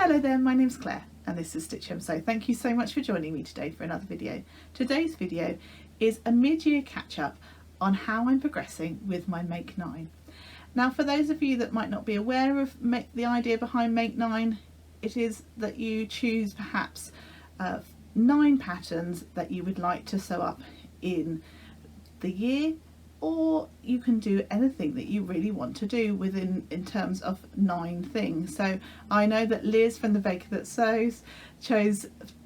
Hello there, my name's Claire and this is Stitch Him Sew. Thank you so much for joining me today for another video. Today's video is a mid-year catch-up on how I'm progressing with my Make 9. Now, for those of you that might not be aware of the idea behind Make 9, it is that you choose perhaps 9 patterns that you would like to sew up in the year, or you can do anything that you really want to do in terms of 9 things. So I know that Liz from The Baker That Sews chose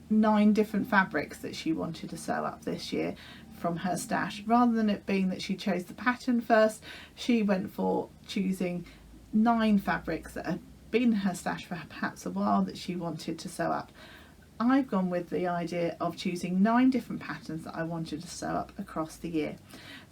9 different fabrics that she wanted to sew up this year from her stash. Rather than it being that she chose the pattern first, she went for choosing 9 fabrics that had been in her stash for perhaps a while that she wanted to sew up. I've gone with the idea of choosing 9 different patterns that I wanted to sew up across the year.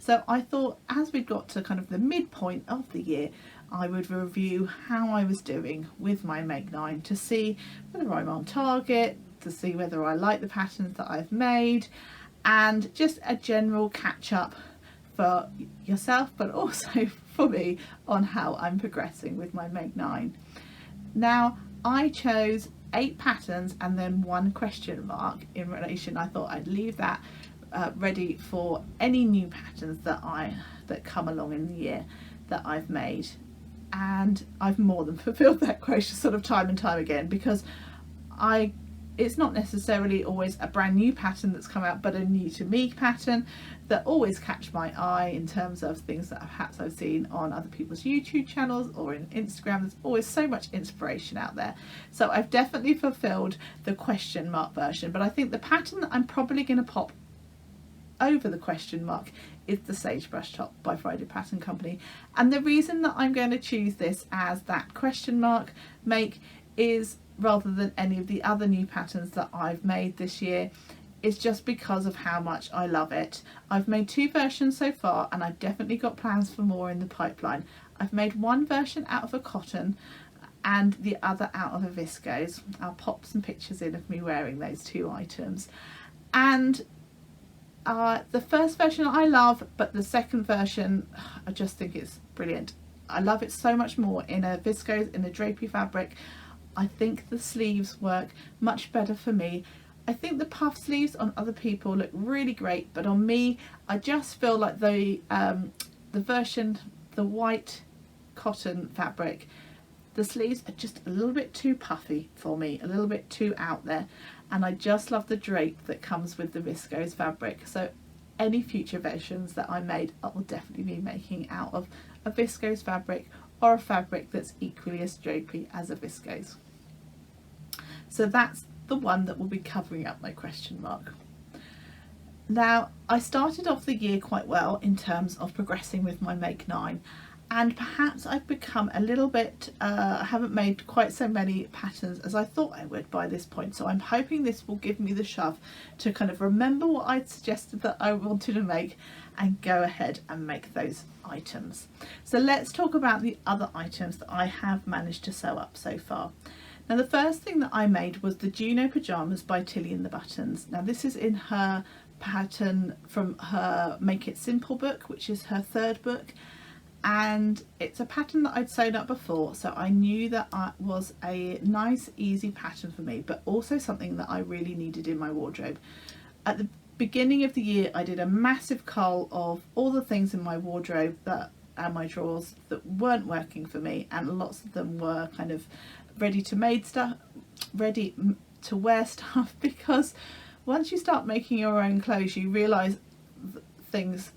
So I thought as we got to kind of the midpoint of the year, I would review how I was doing with my Make 9 to see whether I'm on target, to see whether I like the patterns that I've made, and just a general catch up for yourself but also for me on how I'm progressing with my Make 9. Now, I chose 8 patterns and then 1 question mark in relation. I thought I'd leave that ready for any new patterns that come along in the year that I've made, and I've more than fulfilled that quota sort of time and time again, because it's not necessarily always a brand new pattern that's come out, but a new to me pattern that always catch my eye in terms of things that perhaps I've seen on other people's YouTube channels or in Instagram. There's always so much inspiration out there. So I've definitely fulfilled the question mark version, but I think the pattern that I'm probably going to pop over the question mark is the Sagebrush Top by Friday Pattern Company. And the reason that I'm going to choose this as that question mark make is, rather than any of the other new patterns that I've made this year, is just because of how much I love it. I've made 2 versions so far, and I've definitely got plans for more in the pipeline. I've made 1 version out of a cotton and the other out of a viscose. I'll pop some pictures in of me wearing those 2 items. And the first version I love, but the second version I just think it's brilliant. I love it so much more in a viscose, in a drapey fabric. I think the sleeves work much better for me. I think the puff sleeves on other people look really great, but on me, I just feel like the white cotton fabric, the sleeves are just a little bit too puffy for me, a little bit too out there, and I just love the drape that comes with the viscose fabric. So any future versions that I made, I will definitely be making out of a viscose fabric or a fabric that's equally as drapey as a viscose. So that's the one that will be covering up my question mark. Now, I started off the year quite well in terms of progressing with my Make 9, and perhaps I've become a little bit, I haven't made quite so many patterns as I thought I would by this point. So I'm hoping this will give me the shove to kind of remember what I'd suggested that I wanted to make and go ahead and make those items. So let's talk about the other items that I have managed to sew up so far. Now, the first thing that I made was the Juno Pajamas by Tilly and the Buttons. Now, this is in her pattern from her Make It Simple book, which is her 3rd book. And it's a pattern that I'd sewn up before, so I knew that it was a nice easy pattern for me, but also something that I really needed in my wardrobe. At the beginning of the year, I did a massive cull of all the things in my wardrobe and my drawers that weren't working for me, and lots of them were kind of ready to wear stuff, because once you start making your own clothes, you realise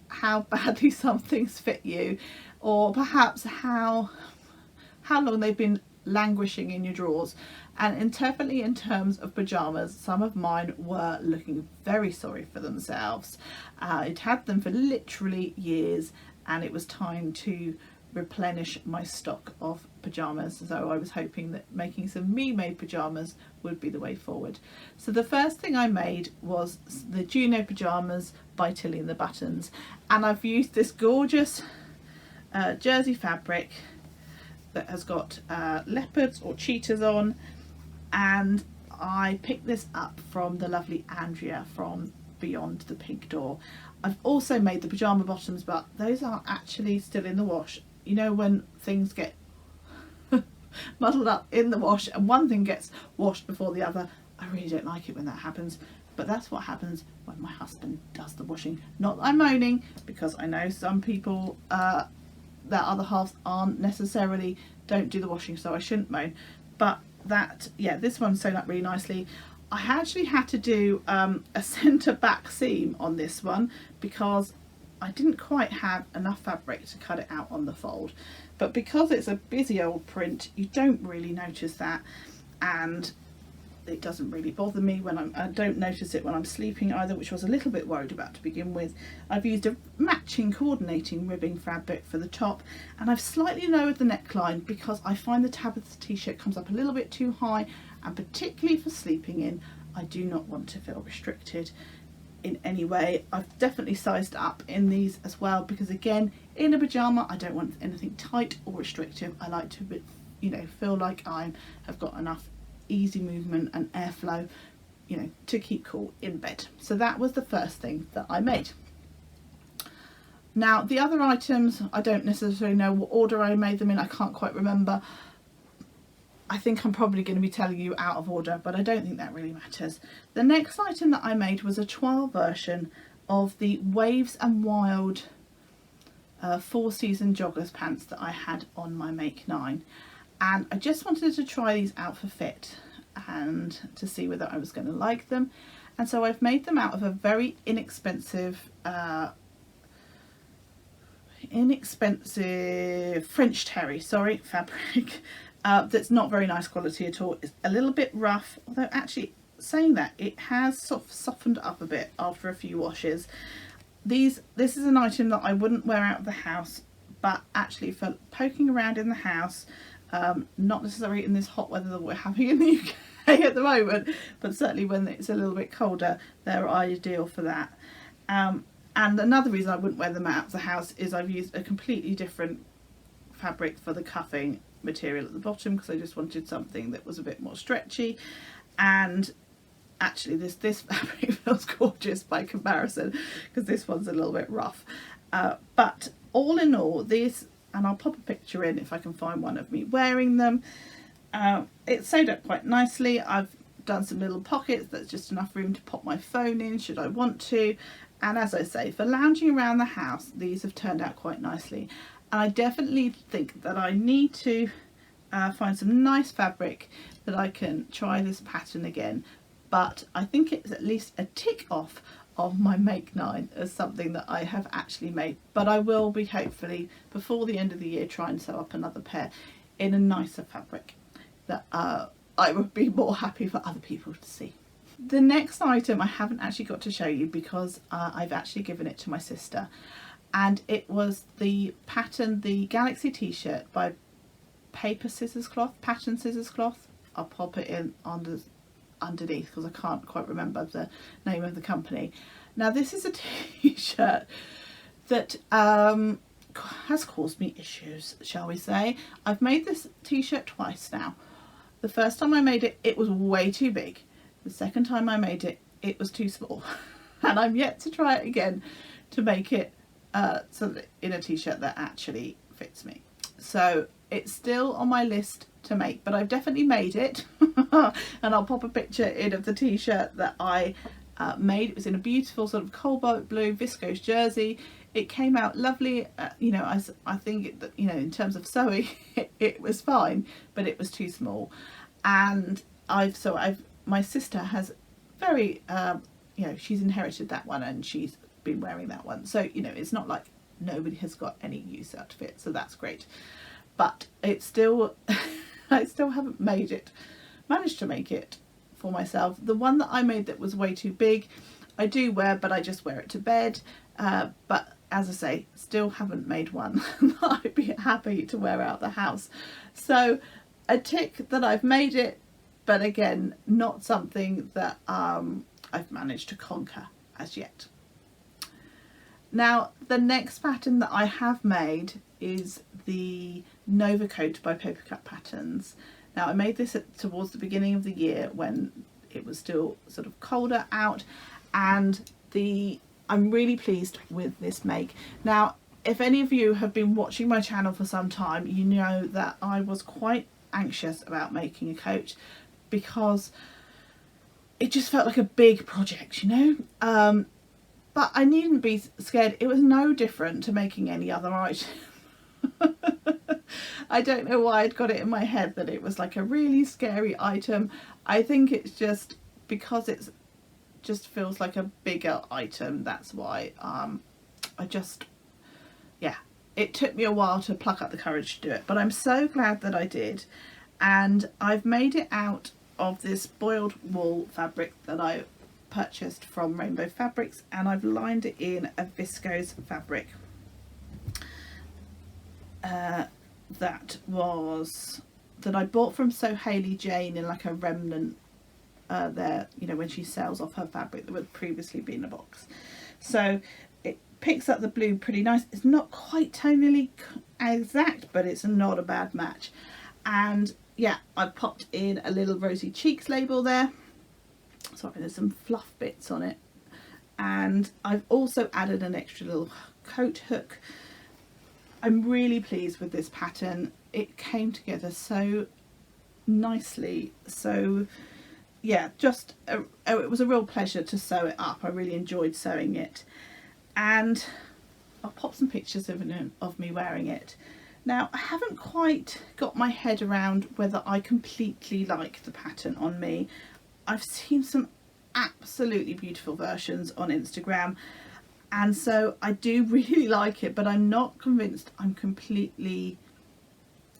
how badly some things fit you, or perhaps how long they've been languishing in your drawers. And definitely in terms of pajamas, some of mine were looking very sorry for themselves. I'd had them for literally years, and it was time to replenish my stock of pajamas. So I was hoping that making some me-made pajamas would be the way forward. So the first thing I made was the Juno Pajamas by Tilly and the Buttons, and I've used this gorgeous jersey fabric that has got leopards or cheetahs on, and I picked this up from the lovely Andrea from Beyond the Pink Door. I've also made the pajama bottoms, but those are actually still in the wash. You know, when things get muddled up in the wash and one thing gets washed before the other. I really don't like it when that happens, but that's what happens when my husband does the washing. Not that I'm moaning, because I know some people, their other halves don't do the washing, so I shouldn't moan. But that, yeah, this one's sewn up really nicely. I actually had to do a centre back seam on this one because I didn't quite have enough fabric to cut it out on the fold. But because it's a busy old print, you don't really notice that, and it doesn't really bother me when I don't notice it when I'm sleeping either, which I was a little bit worried about to begin with. I've used a matching coordinating ribbing fabric for the top, and I've slightly lowered the neckline because I find the tab of the t-shirt comes up a little bit too high, and particularly for sleeping in, I do not want to feel restricted in any way. I've definitely sized up in these as well, because again, in a pyjama I don't want anything tight or restrictive. I like to, you know, feel like I have got enough easy movement and airflow, you know, to keep cool in bed. So that was the first thing that I made. Now the other items, I don't necessarily know what order I made them in. I can't quite remember. I think I'm probably going to be telling you out of order, but I don't think that really matters. The next item that I made was a trial version of the Waves and Wild 4-season joggers pants that I had on my Make 9. And I just wanted to try these out for fit and to see whether I was going to like them. And so I've made them out of a very inexpensive French terry, fabric. That's not very nice quality at all. It's a little bit rough, although actually saying that, it has sort of softened up a bit after a few washes. This is an item that I wouldn't wear out of the house, but actually for poking around in the house, not necessarily in this hot weather that we're having in the UK at the moment, but certainly when it's a little bit colder, they're ideal for that. And another reason I wouldn't wear them out of the house is I've used a completely different fabric for the cuffing material at the bottom, because I just wanted something that was a bit more stretchy. And actually this fabric feels gorgeous by comparison, because this one's a little bit rough. But all in all, these, and I'll pop a picture in if I can find one of me wearing them. It's sewed up quite nicely. I've done some little pockets, that's just enough room to pop my phone in should I want to. And as I say, for lounging around the house, these have turned out quite nicely. And I definitely think that I need to find some nice fabric that I can try this pattern again. But I think it's at least a tick off of my Make 9 as something that I have actually made. But I will be hopefully before the end of the year try and sew up another pair in a nicer fabric that I would be more happy for other people to see. The next item I haven't actually got to show you because I've actually given it to my sister, and it was the pattern, the Galaxy t-shirt by Pattern Scissors Cloth. I'll pop it in underneath because I can't quite remember the name of the company. Now this is a t-shirt that has caused me issues, shall we say. I've made this t-shirt twice now. The first time I made it, it was way too big. The second time I made it, it was too small. And I'm yet to try it again to make it so that in a t-shirt that actually fits me. So it's still on my list to make, but I've definitely made it. And I'll pop a picture in of the t-shirt that I made. It was in a beautiful sort of cobalt blue viscose jersey. It came out lovely. You know, I think that, you know, in terms of sewing, it was fine, but it was too small. And my sister has very, you know, she's inherited that one and she's been wearing that one. So, you know, it's not like nobody has got any use out of it. So that's great. But it's still, I still haven't managed to make it for myself. The one that I made that was way too big, I do wear, but I just wear it to bed. But as I say, still haven't made one that I'd be happy to wear out the house. So a tick that I've made it, but again, not something that I've managed to conquer as yet. Now, the next pattern that I have made is the Nova Coat by Paper Cut Patterns. Now, I made this towards the beginning of the year when it was still sort of colder out, and I'm really pleased with this make. Now, if any of you have been watching my channel for some time, you know that I was quite anxious about making a coat because it just felt like a big project, you know. But I needn't be scared. It was no different to making any other item. I don't know why I'd got it in my head that it was like a really scary item. I think it's just because it's just feels like a bigger item. That's why yeah, it took me a while to pluck up the courage to do it, but I'm so glad that I did. And I've made it out of this boiled wool fabric that I purchased from Rainbow Fabrics, and I've lined it in a viscose fabric that I bought from So Hayley Jane in like a remnant there, you know, when she sells off her fabric that would previously be in a box. So it picks up the blue pretty nice. It's not quite tonally exact, but it's not a bad match. And yeah, I popped in a little Rosy Cheeks label there. Sorry, there's some fluff bits on it. And I've also added an extra little coat hook. I'm really pleased with this pattern. It came together so nicely. So yeah, just it was a real pleasure to sew it up. I really enjoyed sewing it. And I'll pop some pictures of me wearing it. Now, I haven't quite got my head around whether I completely like the pattern on me. I've seen some absolutely beautiful versions on Instagram, and so I do really like it, but I'm not convinced I'm completely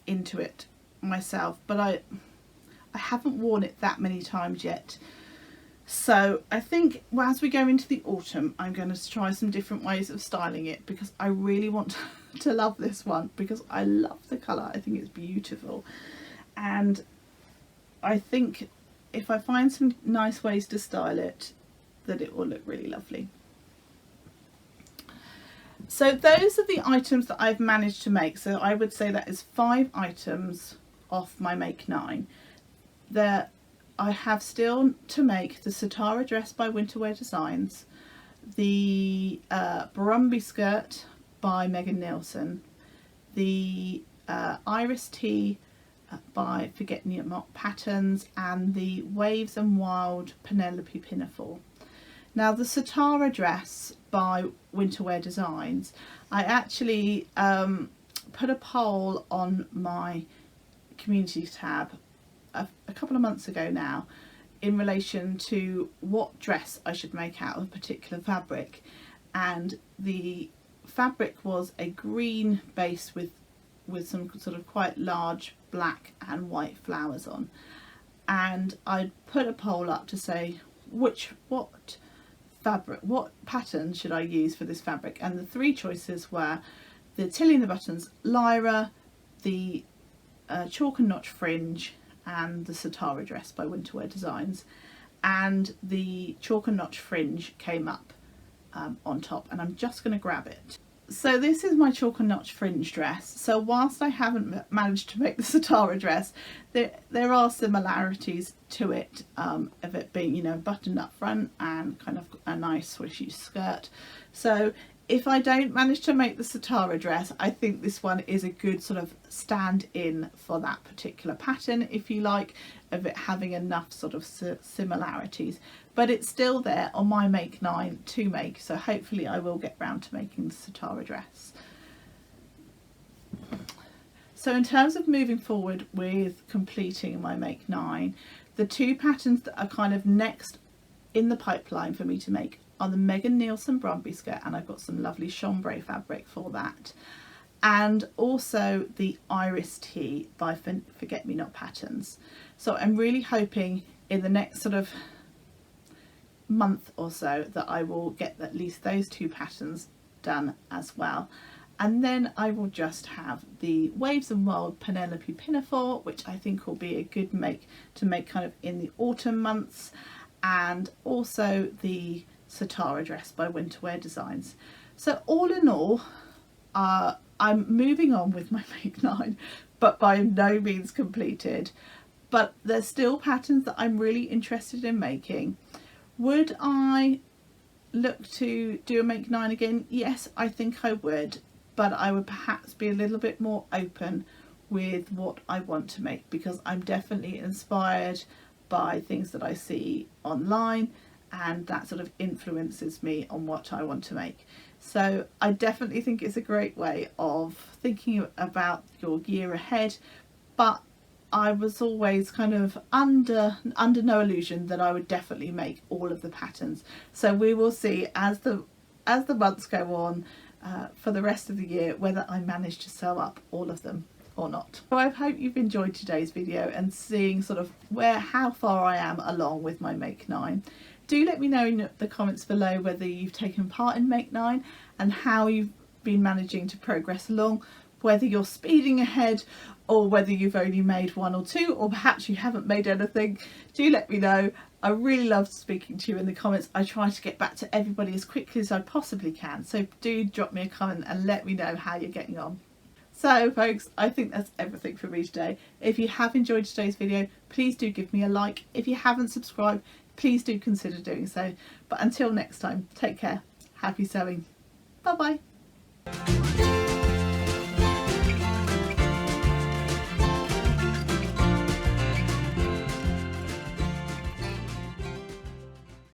into it myself. But I haven't worn it that many times yet. So I think as we go into the autumn, I'm going to try some different ways of styling it, because I really want to love this one, because I love the colour. I think it's beautiful, and I think if I find some nice ways to style it, that it will look really lovely. So those are the items that I've managed to make. So I would say that is 5 items off my make 9. There I have still to make the Sitara Dress by Winterwear Designs, the Brumby skirt by Megan Nielsen, the Iris tee by Forget Me Not Patterns, and the Waves and Wild Penelope Pinafore. Now the Sitara Dress by Winterwear Designs, I actually put a poll on my community tab a couple of months ago now in relation to what dress I should make out of a particular fabric, and the fabric was a green base with some sort of quite large black and white flowers on, and I put a poll up to say what pattern should I use for this fabric, and the 3 choices were the Tilly and the Buttons Lyra, the Chalk and Notch Fringe, and the Sitara Dress by Winterwear Designs. And the Chalk and Notch Fringe came up on top, and I'm just going to grab it. So this is my Chalk and Notch Fringe dress. So whilst I haven't managed to make the Sitara Dress, there are similarities to it, of it being, you know, buttoned up front and kind of a nice swishy skirt. So if I don't manage to make the Sitara Dress, I think this one is a good sort of stand-in for that particular pattern, if you like, of it having enough sort of similarities. But it's still there on my make 9 to make, so hopefully I will get round to making the Sitara Dress. So in terms of moving forward with completing my make 9, the 2 patterns that are kind of next in the pipeline for me to make are the Megan Nielsen Brumby skirt, and I've got some lovely chambray fabric for that, and also the Iris tee by Forget Me Not Patterns. So I'm really hoping in the next sort of month or so that I will get at least those 2 patterns done as well, and then I will just have the Waves and Wild Penelope Pinafore, which I think will be a good make to make kind of in the autumn months, and also the Sitara Dress by Winterwear Designs. So all in all, I'm moving on with my make 9, but by no means completed. But there's still patterns that I'm really interested in making. Would I look to do a make 9 again? Yes, I think I would, but I would perhaps be a little bit more open with what I want to make, because I'm definitely inspired by things that I see online, and that sort of influences me on what I want to make. So I definitely think it's a great way of thinking about your year ahead, but I was always kind of under no illusion that I would definitely make all of the patterns. So we will see as the months go on for the rest of the year whether I manage to sew up all of them or not. So I hope you've enjoyed today's video and seeing sort of how far I am along with my Make 9. Do let me know in the comments below whether you've taken part in Make 9 and how you've been managing to progress along, whether you're speeding ahead or whether you've only made 1 or 2, or perhaps you haven't made anything. Do let me know. I really love speaking to you in the comments. I try to get back to everybody as quickly as I possibly can, so do drop me a comment and let me know how you're getting on. So folks, I think that's everything for me today. If you have enjoyed today's video, please do give me a like. If you haven't subscribed, please do consider doing so. But until next time, take care, happy sewing, bye bye.